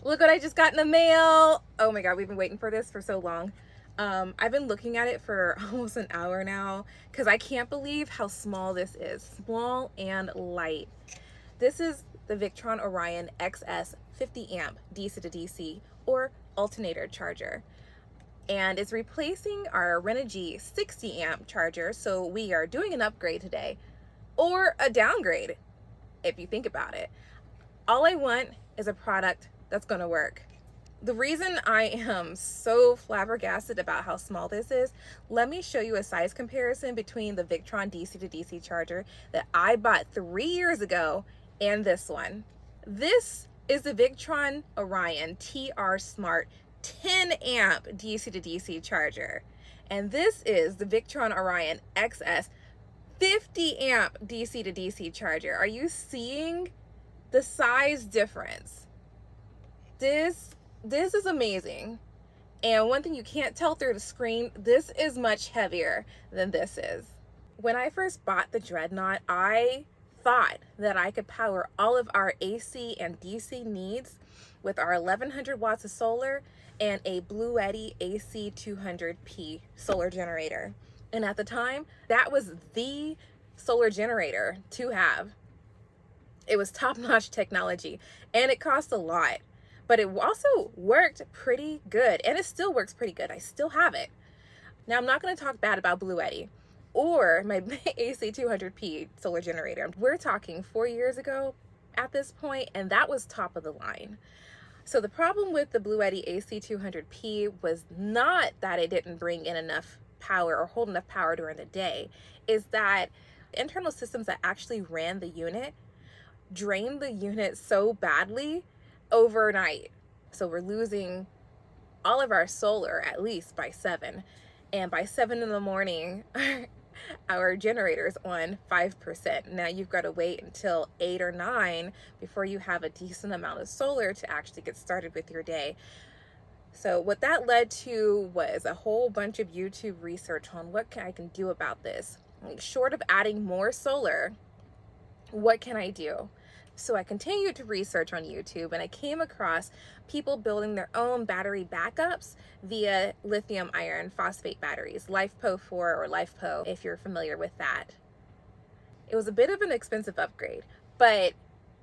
Look what I just got in the mail. Oh my God, we've been waiting for this for so long. I've been looking at it for almost an hour now because I can't believe how small this is. Small and light. This is the Victron Orion XS 50 amp DC to DC or alternator charger. And it's replacing our Renogy 60 amp charger. So we are doing an upgrade today, or a downgrade if you think about it. All I want is a product that's gonna work. The reason I am so flabbergasted about how small this is, let me show you a size comparison between the Victron DC to DC charger that I bought 3 years ago and this one. This is the Victron Orion-Tr Smart 10 amp DC to DC charger. And this is the Victron Orion XS 50 amp DC to DC charger. Are you seeing the size difference? This is amazing. And one thing you can't tell through the screen, this is much heavier than this is. When I first bought the Dreadnought, I thought that I could power all of our AC and DC needs with our 1100 watts of solar and a Bluetti AC 200p solar generator. And at the time, that was the solar generator to have. It was top-notch technology and it cost a lot, but it also worked pretty good, and it still works pretty good. I still have it. Now, I'm not going to talk bad about Bluetti or my AC 200p solar generator. We're talking 4 years ago at this point, and that was top of the line. So the problem with the Bluetti AC 200p was not that it didn't bring in enough power or hold enough power during the day, is that internal systems that actually ran the unit drained the unit so badly overnight. So we're losing all of our solar at least by 7. And by 7 in the morning, our generator's on 5%. Now you've got to wait until 8 or 9 before you have a decent amount of solar to actually get started with your day. So what that led to was a whole bunch of YouTube research on what I can do about this. Like, short of adding more solar, what can I do? So I continued to research on YouTube, and I came across people building their own battery backups via lithium iron phosphate batteries, LiFePO 4 or LiFePO, if you're familiar with that. It was a bit of an expensive upgrade, but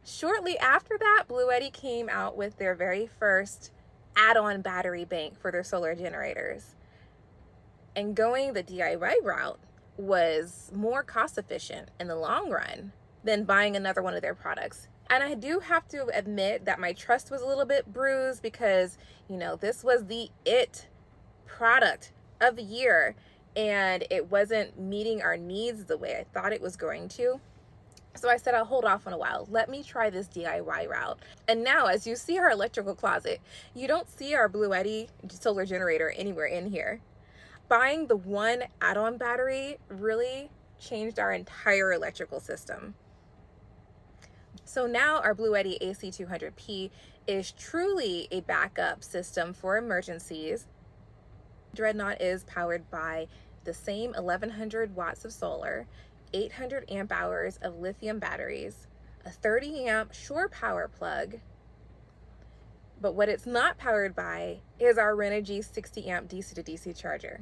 shortly after that, Bluetti came out with their very first add-on battery bank for their solar generators. And going the DIY route was more cost efficient in the long run than buying another one of their products. And I do have to admit that my trust was a little bit bruised because, you know, this was the it product of the year and it wasn't meeting our needs the way I thought it was going to. So I said, I'll hold off on a while. Let me try this DIY route. And now, as you see our electrical closet, you don't see our Bluetti solar generator anywhere in here. Buying the one add-on battery really changed our entire electrical system. So now our Bluetti AC 200p is truly a backup system for emergencies. Dreadnought is powered by the same 1100 watts of solar, 800 amp hours of lithium batteries, a 30 amp shore power plug. But what it's not powered by is our Renogy 60 amp DC to DC charger.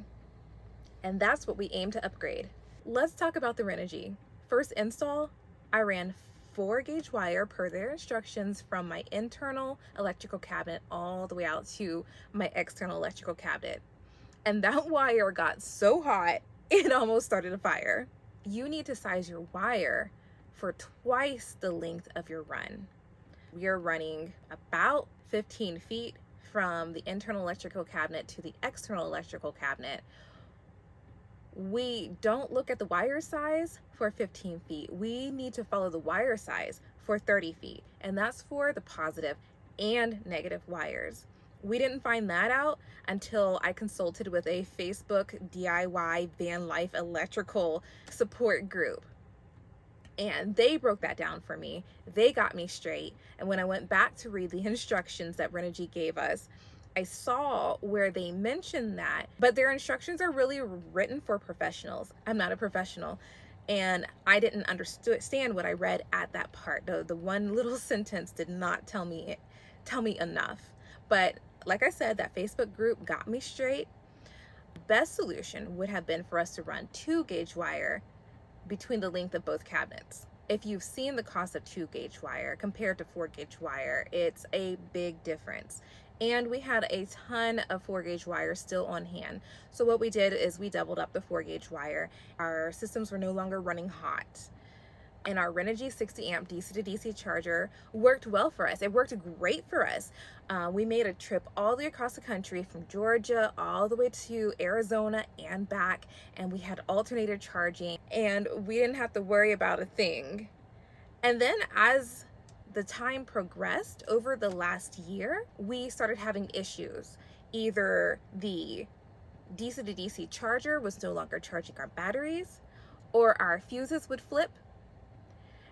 And that's what we aim to upgrade. Let's talk about the Renogy. First install, I ran 4-gauge wire per their instructions from my internal electrical cabinet all the way out to my external electrical cabinet. And that wire got so hot, it almost started a fire. You need to size your wire for twice the length of your run. We are running about 15 feet from the internal electrical cabinet to the external electrical cabinet. We don't look at the wire size for 15 feet. We need to follow the wire size for 30 feet, and that's for the positive and negative wires. We didn't find that out until I consulted with a Facebook DIY van life electrical support group. And they broke that down for me. They got me straight. And when I went back to read the instructions that Renogy gave us, I saw where they mentioned that, but their instructions are really written for professionals. I'm not a professional, and I didn't understand what I read at that part. The one little sentence did not tell me tell me enough. But like I said, that Facebook group got me straight. Best solution would have been for us to run 2-gauge wire between the length of both cabinets. If you've seen the cost of 2-gauge wire compared to 4-gauge wire, it's a big difference. And we had a ton of 4-gauge wire still on hand. So what we did is we doubled up the 4-gauge wire. Our systems were no longer running hot. And our Renogy 60 amp DC to DC charger worked well for us. It worked great for us. We made a trip all the way across the country from Georgia all the way to Arizona and back, and we had alternator charging, and we didn't have to worry about a thing. And then as the time progressed over the last year, we started having issues. Either the DC to DC charger was no longer charging our batteries, or our fuses would flip.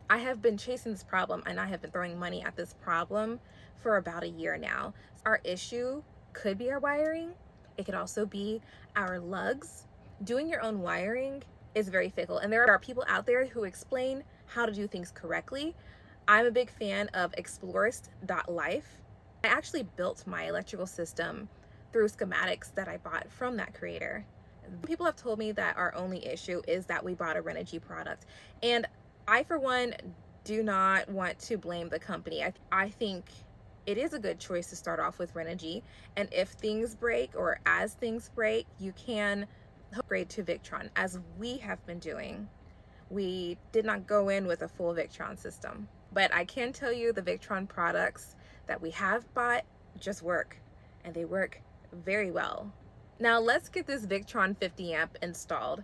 I have been chasing this problem, and I have been throwing money at this problem for about a year now. Our issue could be our wiring. It could also be our lugs. Doing your own wiring is very fickle, and there are people out there who explain how to do things correctly. I'm a big fan of explorist.life. I actually built my electrical system through schematics that I bought from that creator. People have told me that our only issue is that we bought a Renogy product, and I, for one, do not want to blame the company. I think it is a good choice to start off with Renogy, and if things break or as things break, you can upgrade to Victron, as we have been doing. We did not go in with a full Victron system, but I can tell you the Victron products that we have bought just work, and they work very well. Now let's get this Victron 50 amp installed.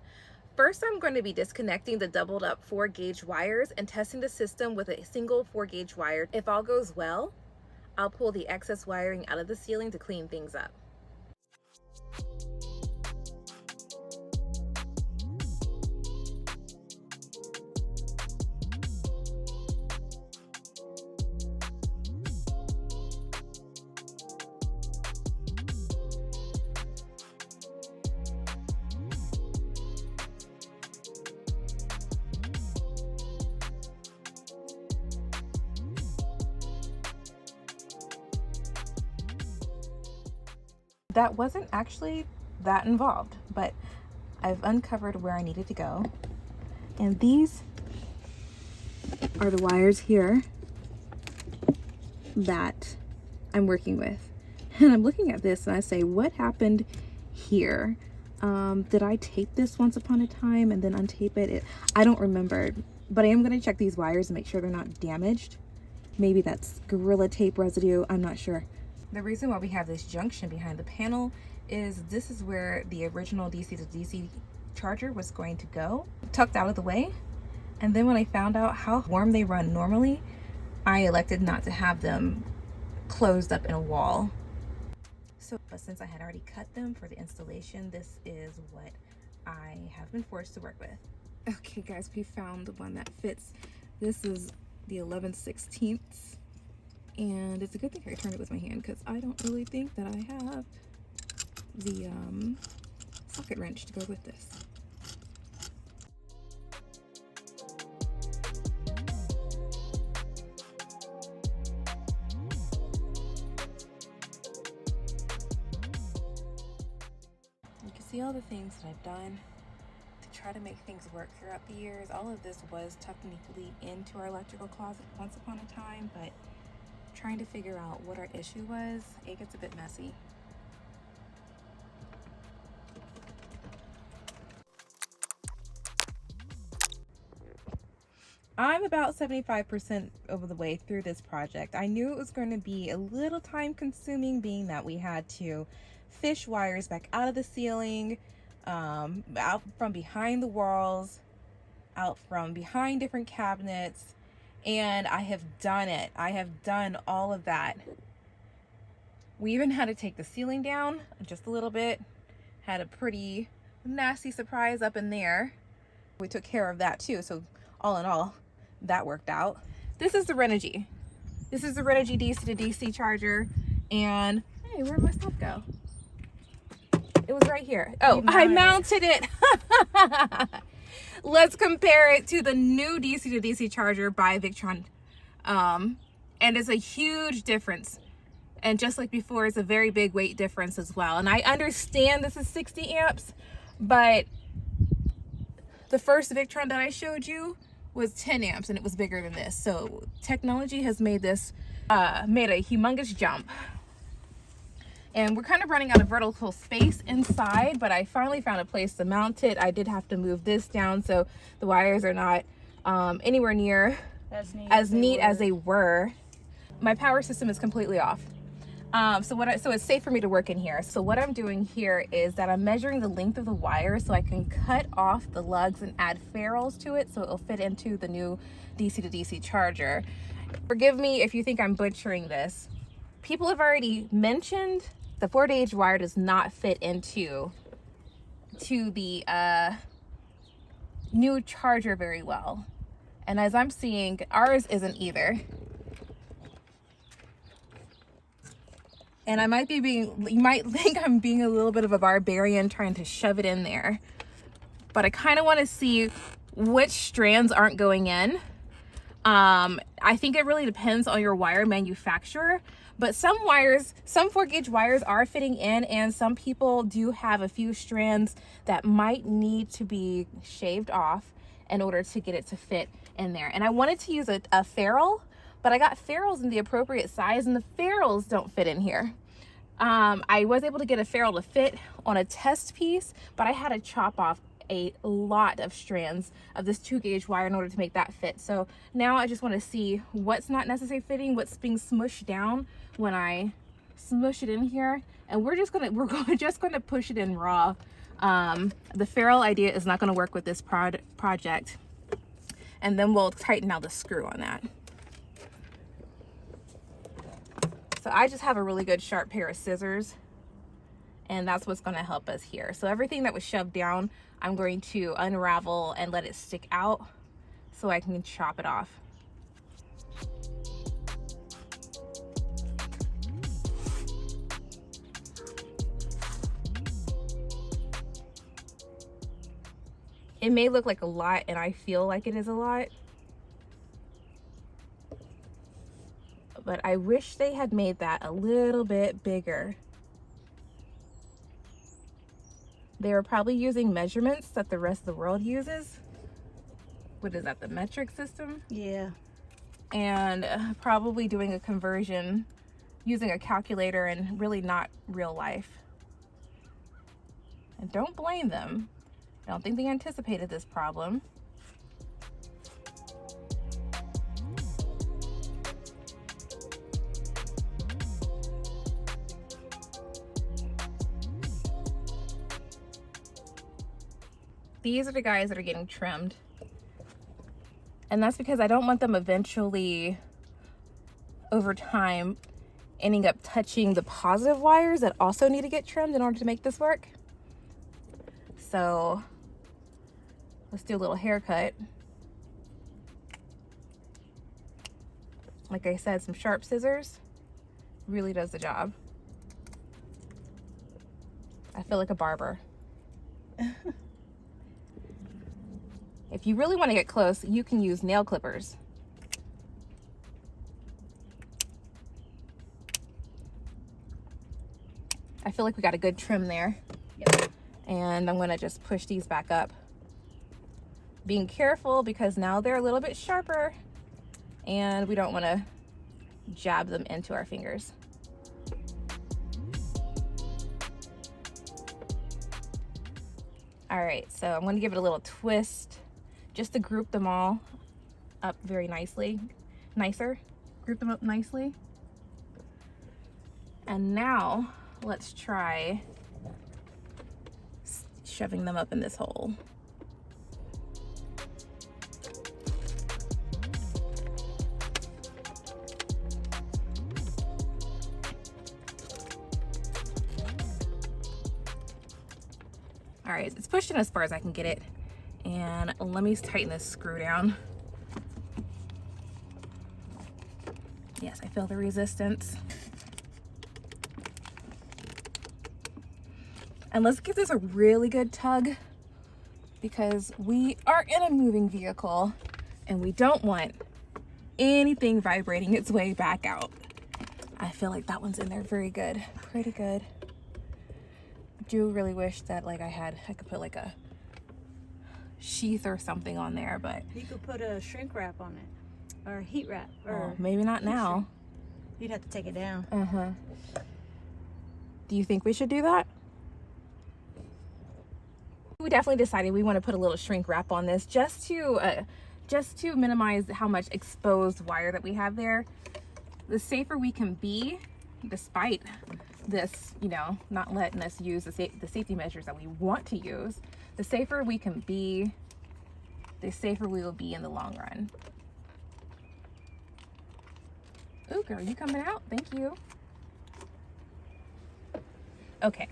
First, I'm going to be disconnecting the doubled up 4-gauge wires and testing the system with a single 4-gauge wire. If all goes well, I'll pull the excess wiring out of the ceiling to clean things up. That wasn't actually that involved, but I've uncovered where I needed to go. And these are the wires here that I'm working with. And I'm looking at this and I say, what happened here? Did I tape this once upon a time and then untape it? I don't remember, but I am going to check these wires and make sure they're not damaged. Maybe that's Gorilla Tape residue, I'm not sure. The reason why we have this junction behind the panel is this is where the original DC to DC charger was going to go, tucked out of the way. And then when I found out how warm they run normally, I elected not to have them closed up in a wall. But since I had already cut them for the installation, this is what I have been forced to work with. Okay guys, we found the one that fits. This is the 11/16. And it's a good thing I turned it with my hand, because I don't really think that I have the socket wrench to go with this. You can see all the things that I've done to try to make things work throughout the years. All of this was technically into our electrical closet once upon a time, but trying to figure out what our issue was, it gets a bit messy. I'm about 75% of the way through this project. I knew it was going to be a little time consuming, being that we had to fish wires back out of the ceiling, out from behind the walls, out from behind different cabinets. And I have done it. I have done all of that. We even had to take the ceiling down just a little bit. Had a pretty nasty surprise up in there. We took care of that too. So all in all, that worked out. This is the Renogy. This is the Renogy DC to DC charger. And hey, where'd my stuff go? It was right here. Oh, I mounted it. Let's compare it to the new DC to DC charger by Victron. And it's a huge difference. And just like before, it's a very big weight difference as well. And I understand this is 60 amps, but the first Victron that I showed you was 10 amps and it was bigger than this. So technology has made this, made a humongous jump. And we're kind of running out of vertical space inside, but I finally found a place to mount it. I did have to move this down so the wires are not anywhere near as neat as they were. My power system is completely off. So it's safe for me to work in here. So what I'm doing here is that I'm measuring the length of the wire so I can cut off the lugs and add ferrules to it so it'll fit into the new DC to DC charger. Forgive me if you think I'm butchering this. People have already mentioned the 4-gauge wire does not fit into the new charger very well. And as I'm seeing, ours isn't either. And I might be you might think I'm being a little bit of a barbarian trying to shove it in there. But I kind of want to see which strands aren't going in. I think it really depends on your wire manufacturer. But some wires, some 4-gauge wires are fitting in, and some people do have a few strands that might need to be shaved off in order to get it to fit in there. And I wanted to use a ferrule, but I got ferrules in the appropriate size and the ferrules don't fit in here. I was able to get a ferrule to fit on a test piece, but I had to chop off a lot of strands of this 2-gauge wire in order to make that fit. So now I just want to see what's not necessarily fitting, what's being smushed down when I smush it in here, and we're just gonna push it in raw. The ferrule idea is not going to work with this project, and then we'll tighten out the screw on that. So I just have a really good sharp pair of scissors, and that's what's going to help us here. So everything that was shoved down, I'm going to unravel and let it stick out so I can chop it off. It may look like a lot, and I feel like it is a lot, but I wish they had made that a little bit bigger. They were probably using measurements that the rest of the world uses. What is that, the metric system? Yeah. And probably doing a conversion using a calculator and really not real life. And don't blame them. I don't think they anticipated this problem. These are the guys that are getting trimmed. And that's because I don't want them eventually, over time, ending up touching the positive wires that also need to get trimmed in order to make this work. So let's do a little haircut. Like I said, some sharp scissors really does the job. I feel like a barber. If you really want to get close, you can use nail clippers. I feel like we got a good trim there. Yep. And I'm gonna just push these back up. Being careful because now they're a little bit sharper and we don't wanna jab them into our fingers. All right, so I'm gonna give it a little twist just to group them all up very nicely. Group them up nicely. And now let's try shoving them up in this hole. All right, it's pushed in as far as I can get it. And let me tighten this screw down. Yes, I feel the resistance. And let's give this a really good tug because we are in a moving vehicle and we don't want anything vibrating its way back out. I feel like that one's in there very good, pretty good. I do really wish that like I could put like a sheath or something on there, but you could put a shrink wrap on it, or a heat wrap, or maybe not now. Shrink. You'd have to take it down. Do you think we should do that? We definitely decided we want to put a little shrink wrap on this just to minimize how much exposed wire that we have there. The safer we can be, despite this, you know, not letting us use the safety measures that we want to use, the safer we can be, the safer we will be in the long run. Ooh, girl, you coming out? Thank you. Okay.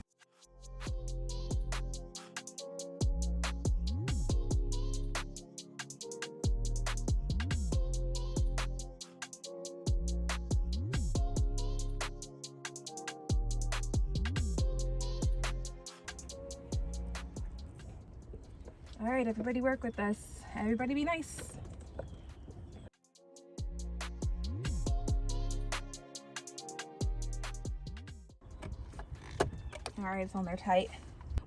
All right, everybody work with us. Everybody be nice. All right, it's on there tight.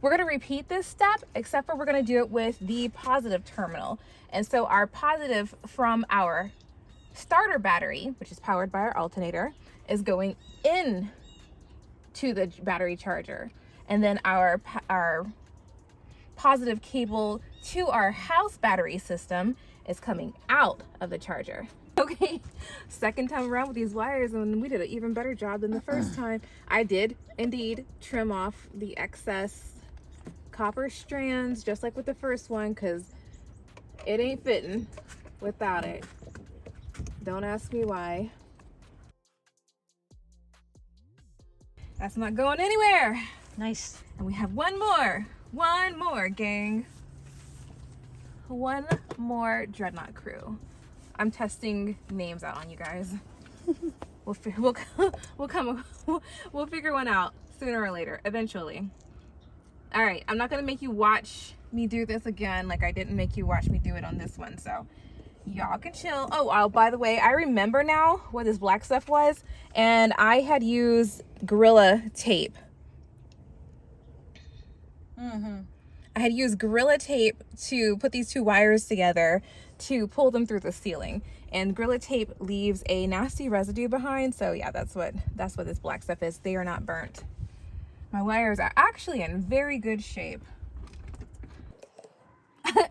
We're gonna repeat this step, except for we're gonna do it with the positive terminal. And so our positive from our starter battery, which is powered by our alternator, is going in to the battery charger. And then our positive cable to our house battery system is coming out of the charger. Okay, second time around with these wires, and we did an even better job than the first time. I did indeed trim off the excess copper strands, just like with the first one, because it ain't fitting without it. Don't ask me why. That's not going anywhere. Nice. And we have one more, gang. One more Dreadnought crew. I'm testing names out on you guys. We'll figure one out sooner or later, eventually. All right, I'm not gonna make you watch me do this again, like I didn't make you watch me do it on this one, so y'all can chill. Oh, by the way, I remember now what this black stuff was, and I had used Gorilla Tape. I had used Gorilla Tape to put these two wires together to pull them through the ceiling, and Gorilla Tape leaves a nasty residue behind. So yeah, that's what this black stuff is. They are not burnt. My wires are actually in very good shape.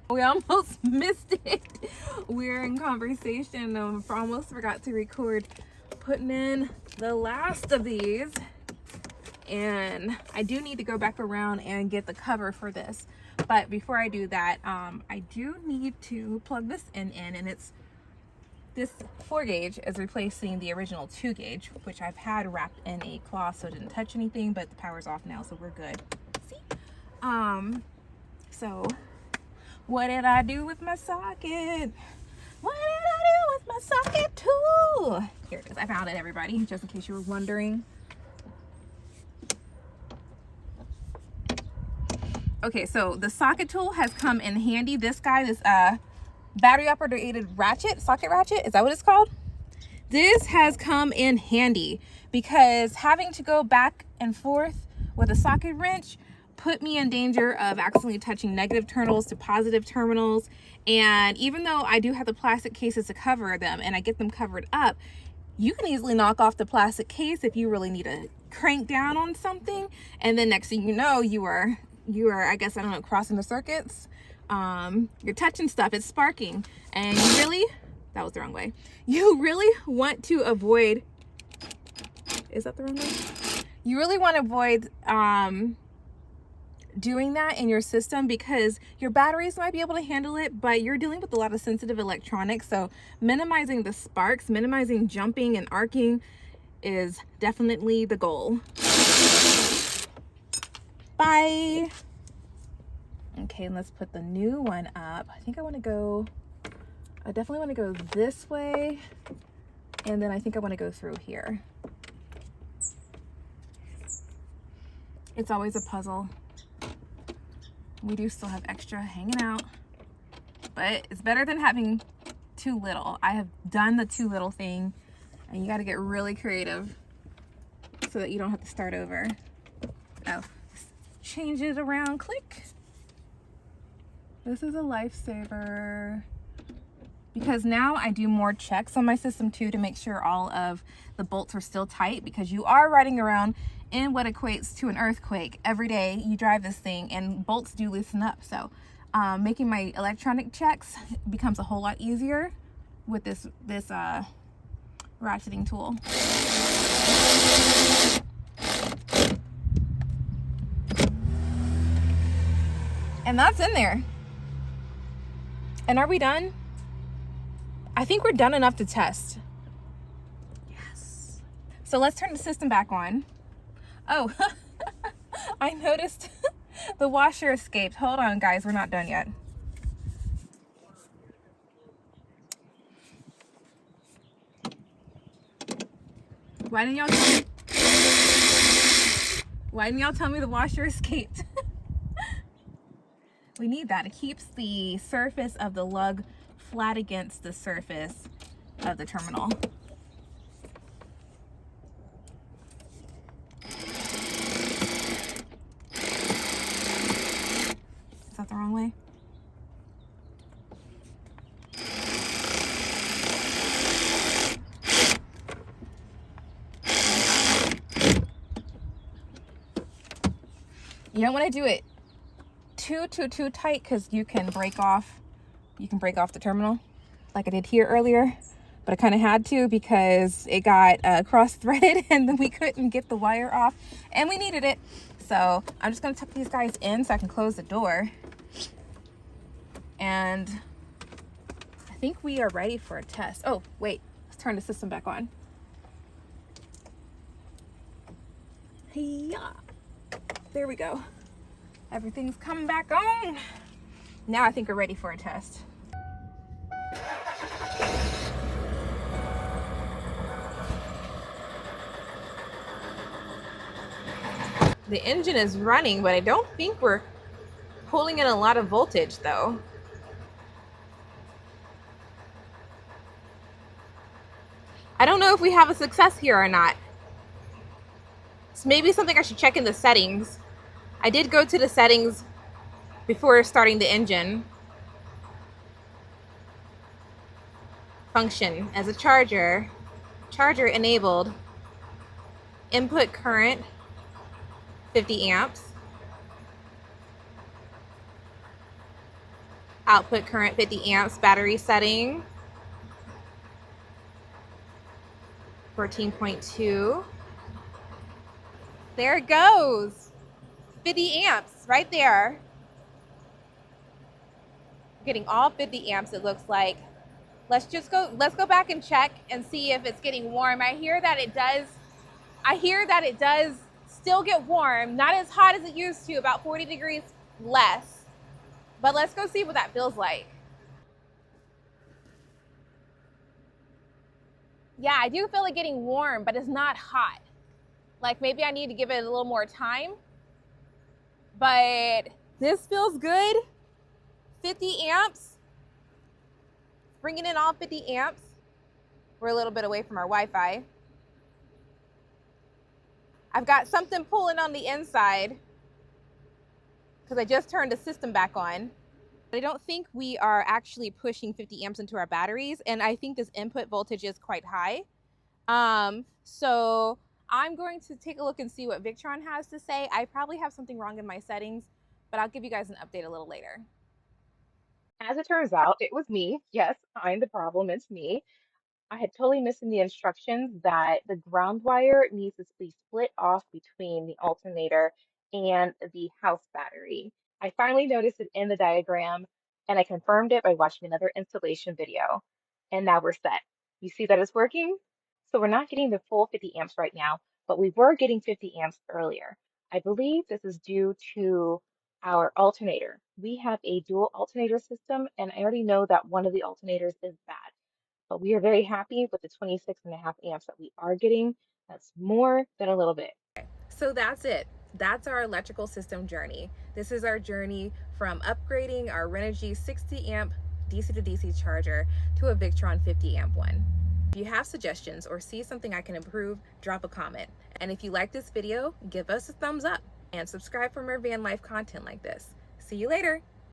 We almost missed it. We're in conversation. Almost forgot to record putting in the last of these. And I do need to go back around and get the cover for this. But before I do that, I do need to plug this in, and it's this 4 gauge is replacing the original 2 gauge, which I've had wrapped in a cloth so it didn't touch anything, but the power's off now, so we're good. See? So what did I do with my socket? What did I do with my socket tool? Here it is. I found it, everybody, just in case you were wondering. Okay, so the socket tool has come in handy. This guy, this battery operated ratchet, socket ratchet, is that what it's called? This has come in handy because having to go back and forth with a socket wrench put me in danger of accidentally touching negative terminals to positive terminals. And even though I do have the plastic cases to cover them and I get them covered up, you can easily knock off the plastic case if you really need to crank down on something. And then next thing you know, you are, I guess, I don't know, crossing the circuits. You're touching stuff, it's sparking. And you really, that was the wrong way. You really want to avoid, is that the wrong way? You really want to avoid doing that in your system because your batteries might be able to handle it, but you're dealing with a lot of sensitive electronics. So minimizing the sparks, minimizing jumping and arcing is definitely the goal. Bye. Okay, let's put the new one up. I think I definitely want to go this way. And then I think I want to go through here. It's always a puzzle. We do still have extra hanging out, but it's better than having too little. I have done the too little thing, and you got to get really creative so that you don't have to start over. Oh, change it around, click. This is a lifesaver. Because now I do more checks on my system too to make sure all of the bolts are still tight, because you are riding around in what equates to an earthquake every day. You drive this thing and bolts do loosen up. So making my electronic checks becomes a whole lot easier with this ratcheting tool. And that's in there. And are we done? I think we're done enough to test. Yes. So let's turn the system back on. Oh, I noticed the washer escaped. Hold on, guys, we're not done yet. Why didn't y'all tell me the washer escaped? We need that. It keeps the surface of the lug flat against the surface of the terminal. Is that the wrong way? You don't want to do it too tight, because you can break off the terminal like I did here earlier, but I kind of had to because it got cross-threaded and then we couldn't get the wire off and we needed it. So I'm just going to tuck these guys in so I can close the door, and I think we are ready for a test. Oh wait, let's turn the system back on. Yeah, there we go. Everything's coming back on. Now I think we're ready for a test. The engine is running, but I don't think we're pulling in a lot of voltage though. I don't know if we have a success here or not. It's maybe something I should check in the settings. I did go to the settings before starting the engine. Function as a charger. Charger enabled. Input current 50 amps. Output current 50 amps. Battery setting 14.2. There it goes. 50 amps right there. Getting all 50 amps, it looks like. Let's go back and check and see if it's getting warm. I hear that it does still get warm, not as hot as it used to, about 40 degrees less. But let's go see what that feels like. Yeah, I do feel it getting warm, but it's not hot. Like maybe I need to give it a little more time. But this feels good. 50 amps. Bringing in all 50 amps. We're a little bit away from our Wi-Fi. I've got something pulling on the inside because I just turned the system back on. But I don't think we are actually pushing 50 amps into our batteries, and I think this input voltage is quite high. So I'm going to take a look and see what Victron has to say. I probably have something wrong in my settings, but I'll give you guys an update a little later. As it turns out, it was me. Yes, I'm the problem. It's me. I had totally missed in the instructions that the ground wire needs to be split off between the alternator and the house battery. I finally noticed it in the diagram, and I confirmed it by watching another installation video. And now we're set. You see that it's working? So we're not getting the full 50 amps right now, but we were getting 50 amps earlier. I believe this is due to our alternator. We have a dual alternator system, and I already know that one of the alternators is bad. But we are very happy with the 26.5 amps that we are getting. That's more than a little bit. So that's it. That's our electrical system journey. This is our journey from upgrading our Renogy 60 amp DC to DC charger to a Victron 50 amp one. If you have suggestions or see something I can improve, drop a comment. And if you like this video, give us a thumbs up and subscribe for more van life content like this. See you later.